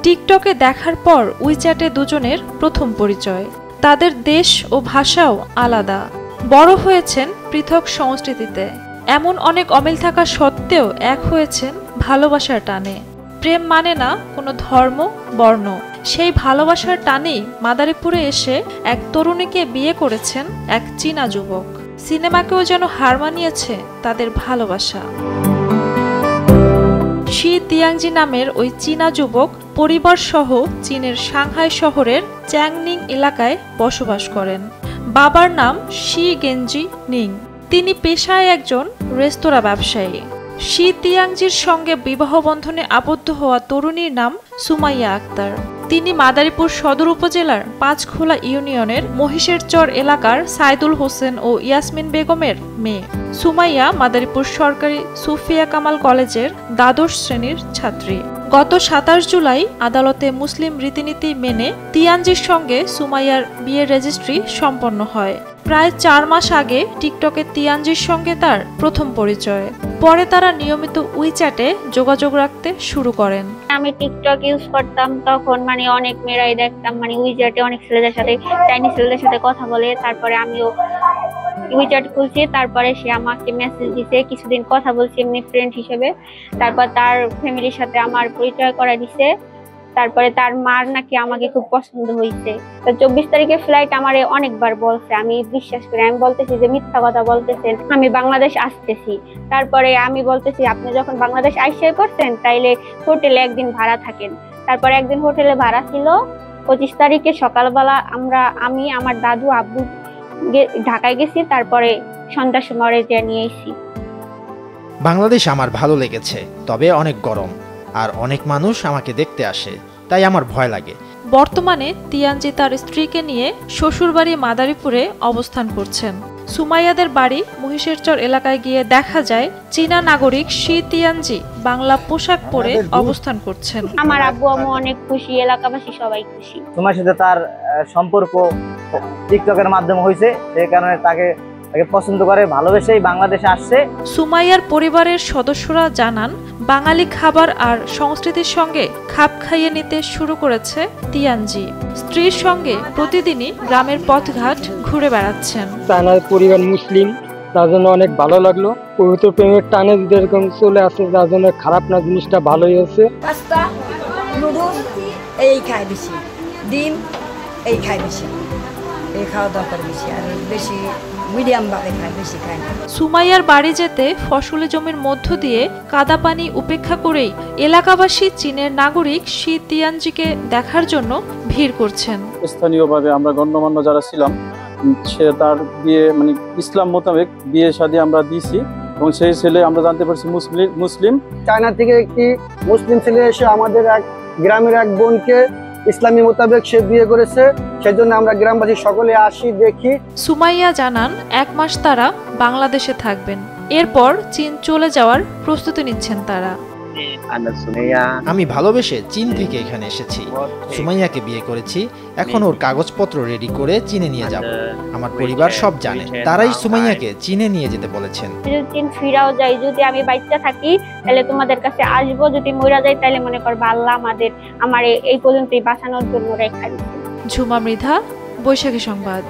টিকটকে দেখার পর উইচ্যাটে দুজনের প্রথম পরিচয়। তাদের দেশ ও ভাষাও আলাদা, বড় হয়েছেন পৃথক সংস্কৃতিতে। এমন অনেক অমিল থাকা সত্ত্বেও এক হয়েছেন ভালোবাসার টানে। প্রেম মানে না কোনো ধর্ম বর্ণ, সেই ভালোবাসার টানেই মাদারীপুরে এসে এক তরুণীকে বিয়ে করেছেন এক চীনা যুবক। সিনেমাকেও যেন হার মানিয়েছে তাদের ভালোবাসা। শি তিয়াংজি নামের ওই চীনা যুবক পরিবার সহ চীনের সাংহাই শহরের চ্যাংনিং এলাকায় বসবাস করেন। বাবার নাম শি গেঞ্জি নিং। তিনি পেশায় একজন রেস্তোরাঁ ব্যবসায়ী। শি তিয়াংজির সঙ্গে বিবাহ বন্ধনে আবদ্ধ হওয়া তরুণীর নাম সুমাইয়া আক্তার। তিনি মাদারীপুর সদর উপজেলার পাঁচখোলা ইউনিয়নের মহিষেরচর এলাকার সাইদুল হোসেন ও ইয়াসমিন বেগমের মেয়ে। সুমাইয়া মাদারীপুর সরকারি সুফিয়া কামাল কলেজের দ্বাদশ শ্রেণীর ছাত্রী। গত ২৭ জুলাই আদালতে মুসলিম রীতিনীতি মেনে তিয়ানজির সঙ্গে সুমাইয়ার বিয়ের রেজিস্ট্রি সম্পন্ন হয়। প্রায় ৪ মাস আগে টিকটকে তিয়ানজির সঙ্গে তার প্রথম পরিচয়। পরে তারা নিয়মিত উইচ্যাটে যোগাযোগ রাখতে শুরু করেন। আমি টিকটক ইউজ করতাম তখন অনেক মেয়েরাই দেখতাম উইচ্যাটে অনেক ছেলেদের সাথে, চাইনিজ ছেলেদের সাথে কথা বলে। তারপরে আমিও উইচ্যাট খুলছি, তারপরে সে আমাকে মেসেজ দিছে, কিছুদিন কথা বলছি এমনি ফ্রেন্ড হিসেবে। তারপর তার ফ্যামিলির সাথে আমার পরিচয় করা দিছে। তারপরে তার মার নাকি আমাকে খুব পছন্দ হয়েছে। তো ২৪ তারিখে ফ্লাইট আমারে অনেকবার বলছে, আমি বিশ্বাস করি। আমি বলতেছি যে মিথ্যা কথা বলতেছেন, আমি বাংলাদেশ আসতেছি। তারপরে আমি বলতেছি আপনি যখন বাংলাদেশ আইসাই করছেন তাইলে হোটেলে একদিন ভাড়া থাকেন। তারপরে একদিন হোটেলে ভাড়া ছিল। ২৫ তারিখে সকালবেলা আমি আমার দাদু আব্বু ঢাকায় গেছি। তারপরে সন্ধ্যার সময় নিয়ে এসেছি। বাংলাদেশ আমার ভালো লেগেছে, তবে অনেক গরম আর অনেক মানুষ আমাকে দেখতে আসে, তাই আমার ভয় লাগে। বর্তমানে তিয়ানজি তার স্ত্রীকে নিয়ে শ্বশুরবাড়ি মাদারীপুরে অবস্থান করছেন। সুমাইয়াদের বাড়ি মহিষেরচর এলাকায় গিয়ে দেখা যায় চীনা নাগরিক শি তিয়ানজি বাংলা পোশাক পরে অবস্থান করছেন। আমার আব্বু আম্মু অনেক খুশি, এলাকাবাসী সবাই খুশি। তোমার সাথে তার সম্পর্ক টিকটকের মাধ্যমে হয়েছে, সেই কারণে তাকে পছন্দ করে, ভালোবেসেই বাংলাদেশে আসছে। সুমাইয়ার পরিবারের সদস্যরা জানান, বাঙালি খাবার আর সংস্কৃতির সঙ্গে খাপ খাইয়ে নিতে শুরু করেছে তিয়ানজি। স্ত্রীর সঙ্গে প্রতিদিনই গ্রামের পথঘাট ঘুরে বেড়াচ্ছেন। তার পরিবার মুসলিম, তার জন্য অনেক ভালো লাগলো। পবিত্র প্রেমের টানে যদি এরকম চলে আসে, তার জন্য খারাপ না, জিনিসটা ভালোই হয়েছে। পাস্তা, নুডলস এই খায় বেশি, ডিম এই খায় বেশি, এই খাওয়া দরকার বেশি, আর বেশি মিডিয়াম ভাবে খায়, বেশি খায় না। সুমাইয়ার বাড়ি যেতে ফসলি জমির মধ্য দিয়ে কাদা পানি উপেক্ষা করেই এলাকাবাসী চীনের নাগরিক শি তিয়ানজিকে দেখার জন্য ভিড় করছেন। স্থানীয়ভাবে আমরা গণ্যমান্য যারা ছিলাম, সে তার বিয়ে ইসলাম মোতাবেক বিয়ে শাদী আমরা দিয়েছি এবং সেই ছেলে আমরা জানতে পারছি মুসলিম। চায়না থেকে একটি মুসলিম ছেলে এসে আমাদের এক গ্রামের এক বোনকে ইসলামী মোতাবেক সে বিয়ে করেছে, সেজন্য আমরা গ্রামবাসী সকলে আসি, দেখি। সুমাইয়া জানান ১ মাস তারা বাংলাদেশে থাকবেন, এরপর চীন চলে যাওয়ার প্রস্তুতি নিচ্ছেন তারা। আমি ভালোবেসে চীন থেকে এখানে এসেছি, সুমাইয়াকে বিয়ে করেছি। এখন ওর কাগজপত্র রেডি করে চীনে নিয়ে যাব। আমার পরিবার সব জানে, তারাই সুমাইয়াকে চীনে নিয়ে যেতে বলেছেন। যদি চীন ফিরাও যাই, যদি আমি বাচ্চা থাকি তাহলে তোমাদের কাছে আসবো, যদি মরে যাই তাহলে মনে করবো আল্লাহ আমার এই পর্যন্তই বাঁচানোর জন্য রেখা দিয়েছে। ঝুমা মৃধা, বৈশাখী সংবাদ।